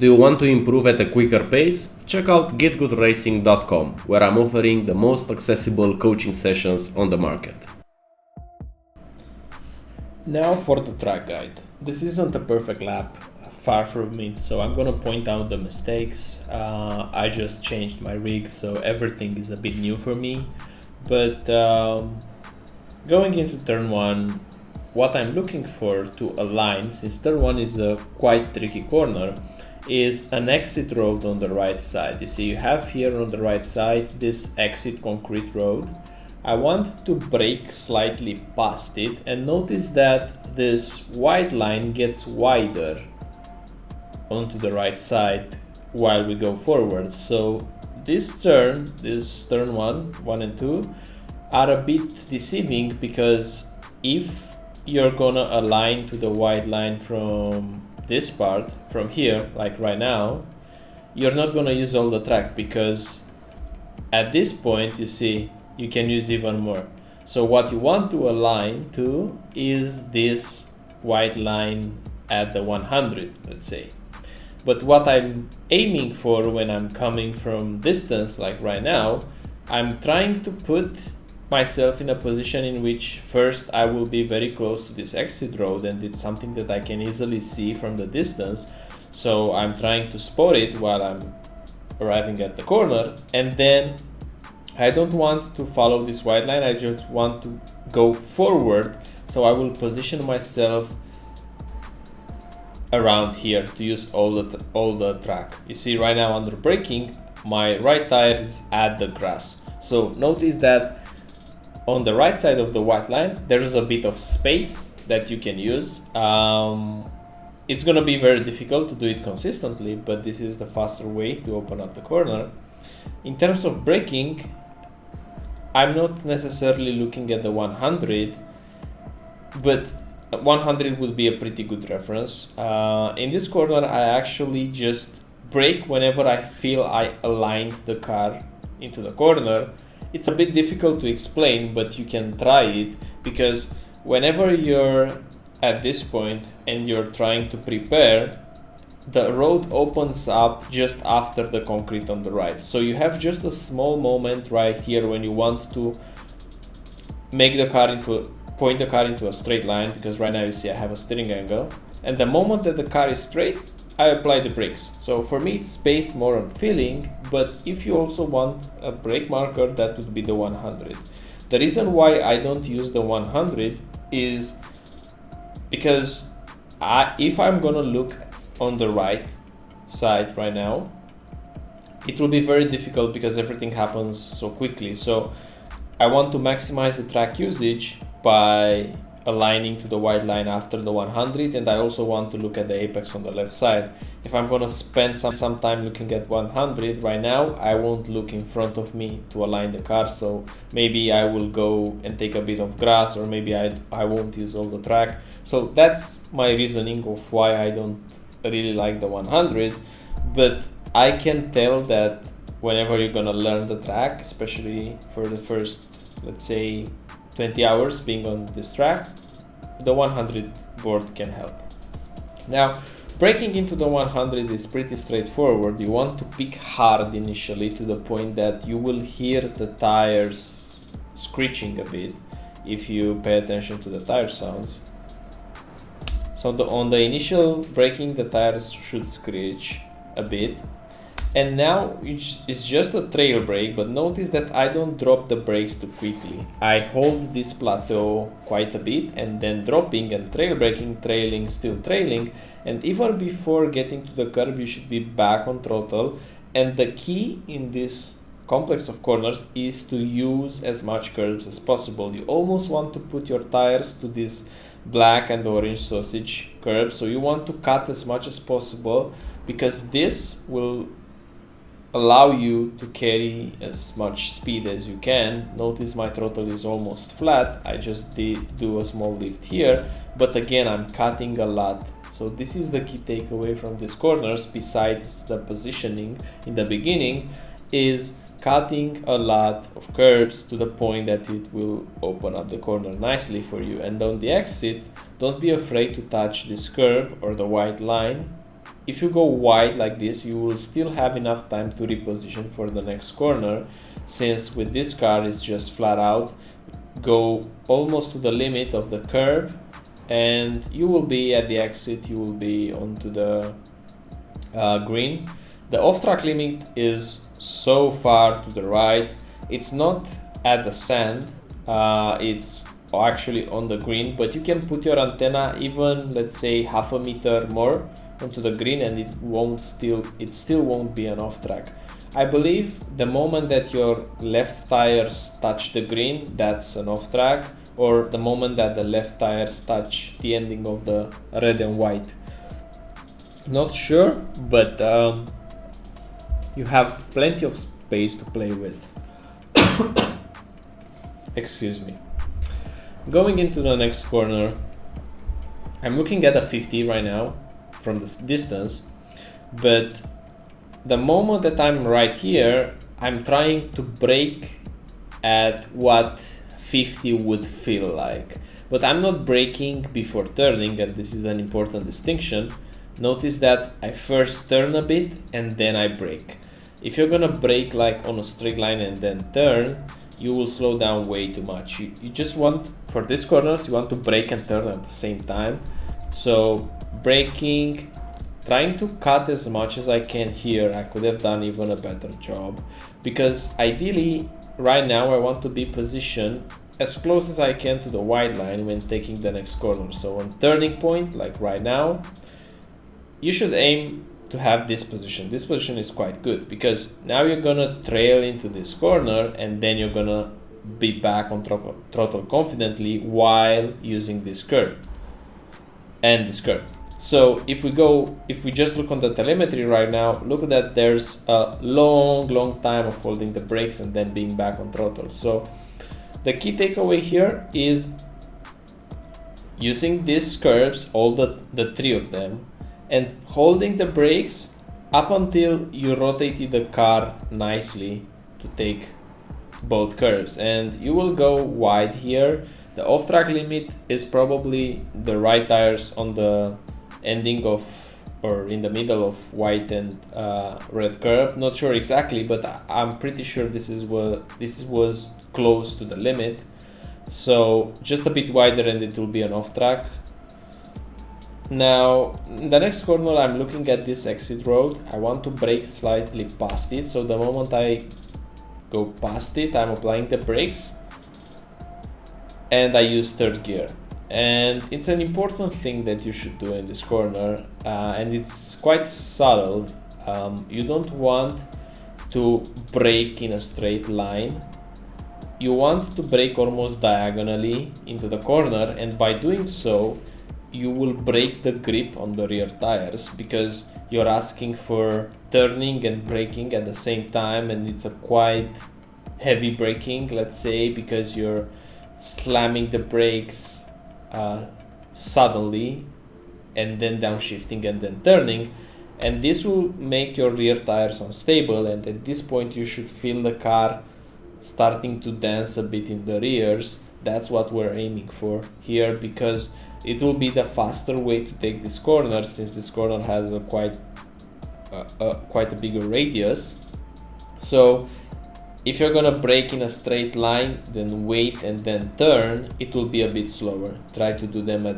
Do you want to improve at a quicker pace? Check out GITGUDRacing.com, where I'm offering the most accessible coaching sessions on the market. Now for the track guide. This isn't a perfect lap, far from it, so I'm gonna point out the mistakes. I just changed my rig, so everything is a bit new for me. But going into turn 1, what I'm looking for to align, since turn 1 is a quite tricky corner, is an exit road on the right side. You see, you have here on the right side this exit concrete road. I want to brake slightly past it, and notice that this white line gets wider onto the right side while we go forward. So this turn 1 and 2 are a bit deceiving, because if you're gonna align to the white line from this part, from here, like right now, you're not gonna use all the track, because at this point, you see, you can use even more. So what you want to align to is this white line at the 100, let's say. But what I'm aiming for when I'm coming from distance, like right now, I'm trying to put myself in a position in which first I will be very close to this exit road, and it's something that I can easily see from the distance. So I'm trying to spot it while I'm arriving at the corner, and then I don't want to follow this white line, I just want to go forward. So I will position myself around here to use all the track. You see, right now under braking, my right tire is at the grass. So notice that on the right side of the white line, there is a bit of space that you can use. It's gonna be very difficult to do it consistently, but this is the faster way to open up the corner. In terms of braking, I'm not necessarily looking at the 100, but 100 would be a pretty good reference. In this corner, I actually just brake whenever I feel I aligned the car into the corner. It's a bit difficult to explain, but you can try it, because whenever you're at this point and you're trying to prepare, the road opens up just after the concrete on the right. So you have just a small moment right here when you want to make the car point the car into a straight line, because right now you see I have a steering angle, and the moment that the car is straight, I apply the brakes. So for me it's based more on feeling, but if you also want a brake marker, that would be the 100. The reason why I don't use the 100 is because if I'm gonna look on the right side right now, it will be very difficult because everything happens so quickly. So I want to maximize the track usage by aligning to the white line after the 100, and I also want to look at the apex on the left side. If I'm gonna spend some time looking at 100 right now, I won't look in front of me to align the car, so maybe I will go and take a bit of grass, or maybe I won't use all the track. So that's my reasoning of why I don't really like the 100, but I can tell that whenever you're gonna learn the track, especially for the first, let's say, 20 hours being on this track, the 100 board can help. Now, breaking into the 100 is pretty straightforward. You want to pick hard initially to the point that you will hear the tires screeching a bit if you pay attention to the tire sounds. So on the initial braking, the tires should screech a bit. And now it's just a trail brake, but notice that I don't drop the brakes too quickly. I hold this plateau quite a bit and then dropping and trail braking, trailing, still trailing. And even before getting to the curb, you should be back on throttle. And the key in this complex of corners is to use as much curbs as possible. You almost want to put your tires to this black and orange sausage curb. So you want to cut as much as possible, because this will allow you to carry as much speed as you can. Notice my throttle is almost flat. I just did do a small lift here, but again, I'm cutting a lot. So this is the key takeaway from these corners, besides the positioning in the beginning, is cutting a lot of curves to the point that it will open up the corner nicely for you. And on the exit, don't be afraid to touch this curb or the white line if you go wide like this, you will still have enough time to reposition for the next corner, since with this car it's just flat out go almost to the limit of the curb, and you will be at the exit, you will be onto the green. The off-track limit is so far to the right. It's not at the sand, it's actually on the green, but you can put your antenna even, let's say, half a meter more onto the green, and it still won't be an off-track. I believe the moment that your left tires touch the green, that's an off-track, or the moment that the left tires touch the ending of the red and white. Not sure, but you have plenty of space to play with. Excuse me. Going into the next corner, I'm looking at a 50 right now from this distance, but the moment that I'm right here, I'm trying to brake at what 50 would feel like, but I'm not braking before turning, and this is an important distinction. Notice that I first turn a bit and then I brake. If you're gonna brake like on a straight line and then turn, you will slow down way too much. You just want, for these corners, you want to brake and turn at the same time. So braking, trying to cut as much as I can here. I could have done even a better job, because ideally right now I want to be positioned as close as I can to the white line when taking the next corner. So on turning point, like right now, you should aim to have this position. This position is quite good, because now you're gonna trail into this corner and then you're gonna be back on throttle confidently while using this curve and this curve. So if we just look on the telemetry right now, look at that, there's a long time of holding the brakes and then being back on throttle. So the key takeaway here is using these curves, all the three of them, and holding the brakes up until you rotated the car nicely to take both curves, and you will go wide here. The off-track limit is probably the right tires on the ending of, or in the middle of white and red curve. Not sure exactly, but I'm pretty sure this was close to the limit. So just a bit wider and it will be an off-track. Now, in the next corner, I'm looking at this exit road. I want to brake slightly past it. So the moment I go past it, I'm applying the brakes and I use third gear. And it's an important thing that you should do in this corner, and it's quite subtle. You don't want to brake in a straight line. You want to brake almost diagonally into the corner, and by doing so, you will break the grip on the rear tires, because you're asking for turning and braking at the same time, and it's a quite heavy braking, let's say, because you're slamming the brakes suddenly and then downshifting and then turning, and this will make your rear tires unstable, and at this point you should feel the car starting to dance a bit in the rears. That's what we're aiming for here, because it will be the faster way to take this corner, since this corner has a quite a bigger radius. So if you're gonna brake in a straight line, then wait and then turn, it will be a bit slower. Try to do them at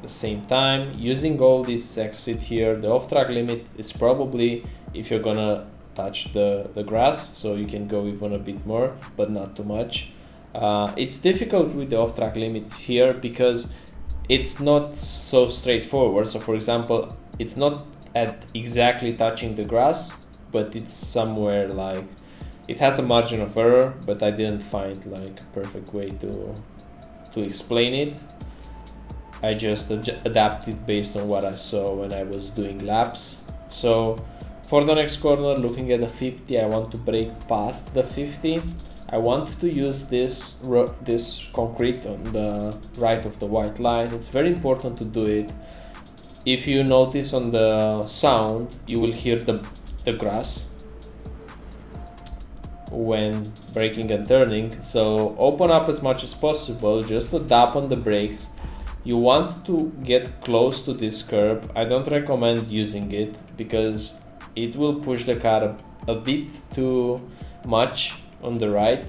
the same time. Using all this exit here, the off-track limit is probably, if you're gonna touch the grass, so you can go even a bit more, but not too much. It's difficult with the off-track limits here because it's not so straightforward. So for example, it's not at exactly touching the grass, but it's somewhere like, it has a margin of error, but I didn't find like a perfect way to explain it. I just adapted based on what I saw when I was doing laps. So for the next corner, looking at the 50, I want to brake past the 50. I want to use this concrete on the right of the white line. It's very important to do it. If you notice on the sound, you will hear the grass when braking and turning. So open up as much as possible, just to tap on the brakes, you want to get close to this curb. I don't recommend using it because it will push the car a bit too much on the right.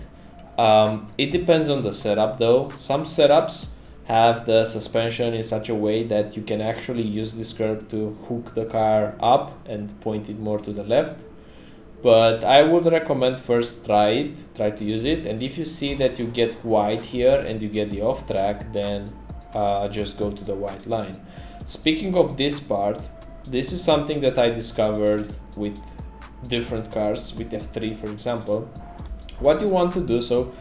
It depends on the setup though. Some setups have the suspension in such a way that you can actually use this curb to hook the car up and point it more to the left. But I would recommend first try to use it, and if you see that you get wide here and you get the off track, then just go to the white line. Speaking of this part, this is something that I discovered with different cars, with F3 for example. What you want to do, so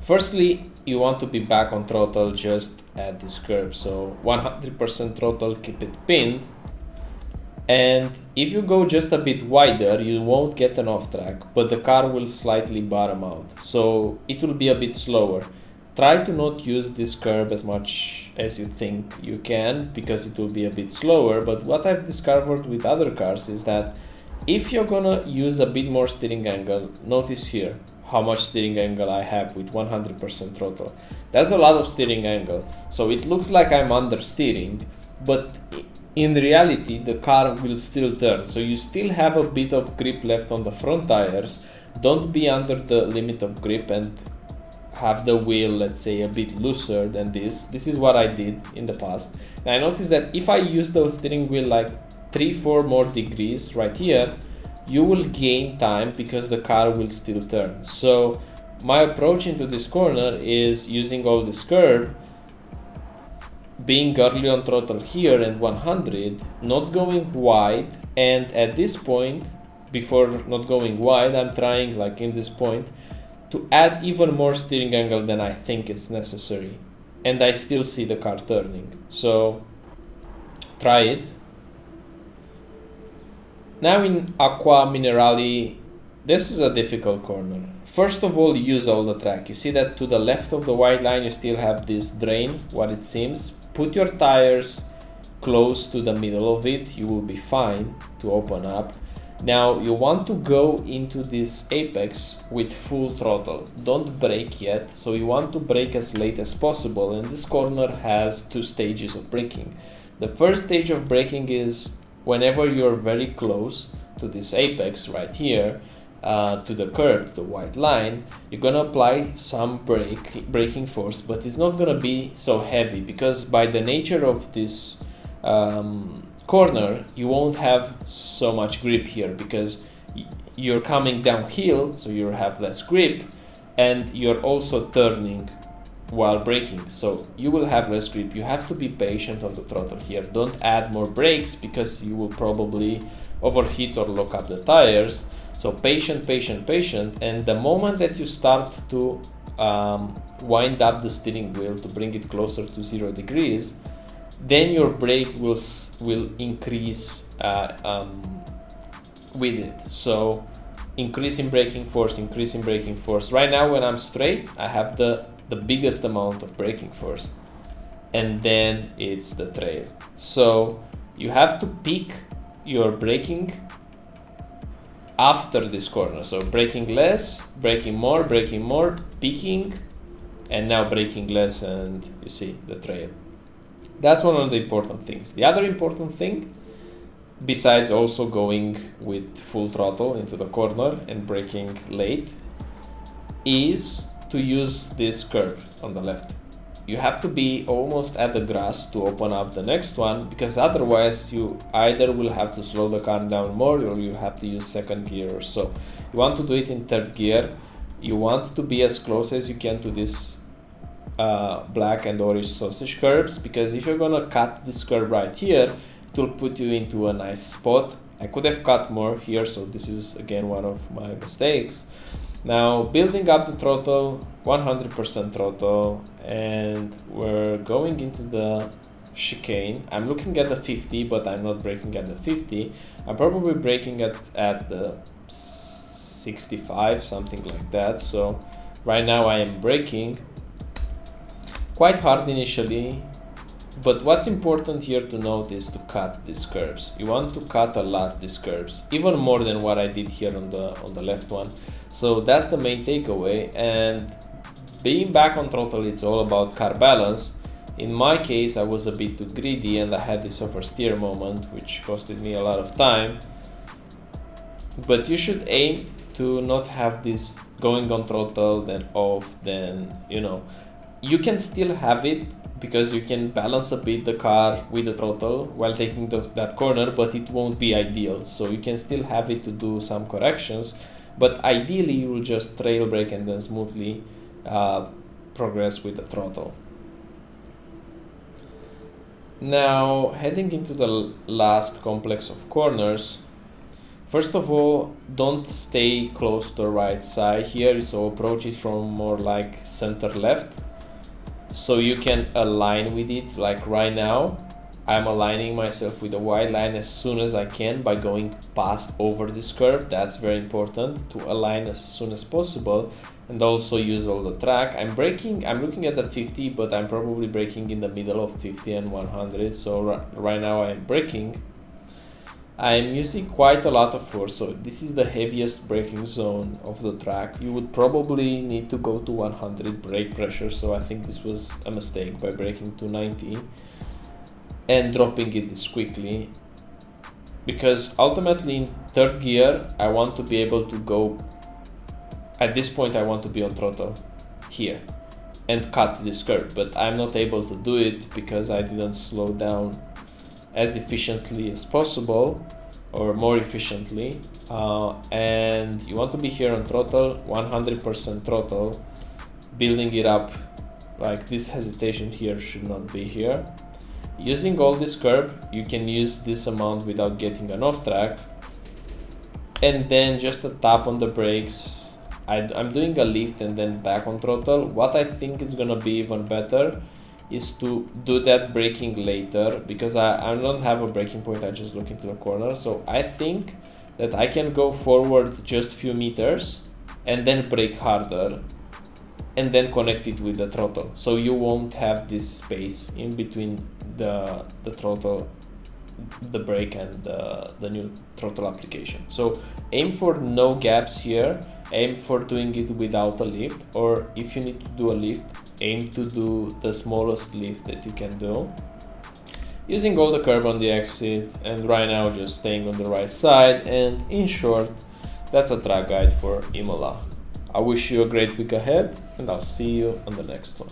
firstly you want to be back on throttle just at this curb, so 100% throttle, keep it pinned, and if you go just a bit wider you won't get an off track, but the car will slightly bottom out, so it will be a bit slower. Try to not use this curb as much as you think you can because it will be a bit slower, but what I've discovered with other cars is that if you're gonna use a bit more steering angle, notice here how much steering angle I have with 100% throttle. There's a lot of steering angle, so it looks like I'm understeering, but in reality the car will still turn, so you still have a bit of grip left on the front tires. Don't be under the limit of grip and have the wheel, let's say, a bit looser than this. This is what I did in the past, and I noticed that if I use the steering wheel like 3-4 more degrees right here, you will gain time because the car will still turn. So my approach into this corner is using all this curb, being early on throttle here and 100, not going wide, and at this point, before not going wide, I'm trying, like in this point, to add even more steering angle than I think is necessary, and I still see the car turning. So try it. Now in Aqua Minerali, this is a difficult corner. First of all, use all the track. You see that to the left of the white line you still have this drain, what it seems. Put your tires close to the middle of it, you will be fine to open up. Now you want to go into this apex with full throttle. Don't brake yet, so you want to brake as late as possible, and this corner has 2 stages of braking. The first stage of braking is whenever you're very close to this apex right here, to the curb, the white line, you're gonna apply some braking force, but it's not gonna be so heavy because by the nature of this corner, you won't have so much grip here because you're coming downhill, so you have less grip, and you're also turning while braking, so you will have less grip. You have to be patient on the throttle here. Don't add more brakes because you will probably overheat or lock up the tires. So patient, and the moment that you start to wind up the steering wheel to bring it closer to 0 degrees, then your brake will increase with it. So increasing braking force. Right now when I'm straight, I have the biggest amount of braking force, and then it's the trail. So you have to peak your braking after this corner. So braking less, braking more, peaking, and now braking less, and you see the trail. That's one of the important things. The other important thing, besides also going with full throttle into the corner and braking late, is to use this curb on the left. You have to be almost at the grass to open up the next one, because otherwise you either will have to slow the car down more or you have to use second gear or so. You want to do it in third gear. You want to be as close as you can to this black and orange sausage curbs, because if you're gonna cut this curb right here, it will put you into a nice spot. I could have cut more here, so this is again one of my mistakes. Now building up the throttle, 100% throttle, and we're going into the chicane. I'm looking at the 50, but I'm not braking at the 50. I'm probably braking at the 65, something like that. So right now I am braking quite hard initially, but what's important here to note is to cut these curves. You want to cut a lot these curves, even more than what I did here on the left one. So that's the main takeaway, and being back on throttle, it's all about car balance. In my case, I was a bit too greedy and I had this oversteer moment, which costed me a lot of time. But you should aim to not have this going on throttle, then off, then, you know, you can still have it because you can balance a bit the car with the throttle while taking that corner, but it won't be ideal. So you can still have it to do some corrections, but ideally you will just trail brake and then smoothly progress with the throttle. Now, heading into the last complex of corners, first of all, don't stay close to the right side here, so approach it from more like center left, so you can align with it. Like right now, I'm aligning myself with the white line as soon as I can by going past over this curve. That's very important, to align as soon as possible and also use all the track. I'm looking at the 50, but I'm probably braking in the middle of 50 and 100. So right now I'm braking. I'm using quite a lot of force, so this is the heaviest braking zone of the track. You would probably need to go to 100 brake pressure, so I think this was a mistake by braking to 90 and dropping it this quickly, because ultimately in third gear I want to be able to go, at this point I want to be on throttle here and cut this curve, but I'm not able to do it because I didn't slow down as efficiently as possible, or more efficiently, and you want to be here on throttle, 100% throttle, building it up. Like this hesitation here should not be here. Using all this curb, you can use this amount without getting an off track, and then just a tap on the brakes. I'm doing a lift and then back on throttle. What I think is gonna be even better is to do that braking later, because I don't have a braking point, I just look into the corner. So I think that I can go forward just few meters and then brake harder and then connect it with the throttle, so you won't have this space in between the throttle, the brake, and the new throttle application. So aim for no gaps here, aim for doing it without a lift, or if you need to do a lift, aim to do the smallest lift that you can do, using all the curb on the exit, and right now just staying on the right side. And in short, that's a track guide for Imola. I wish you a great week ahead, and I'll see you on the next one.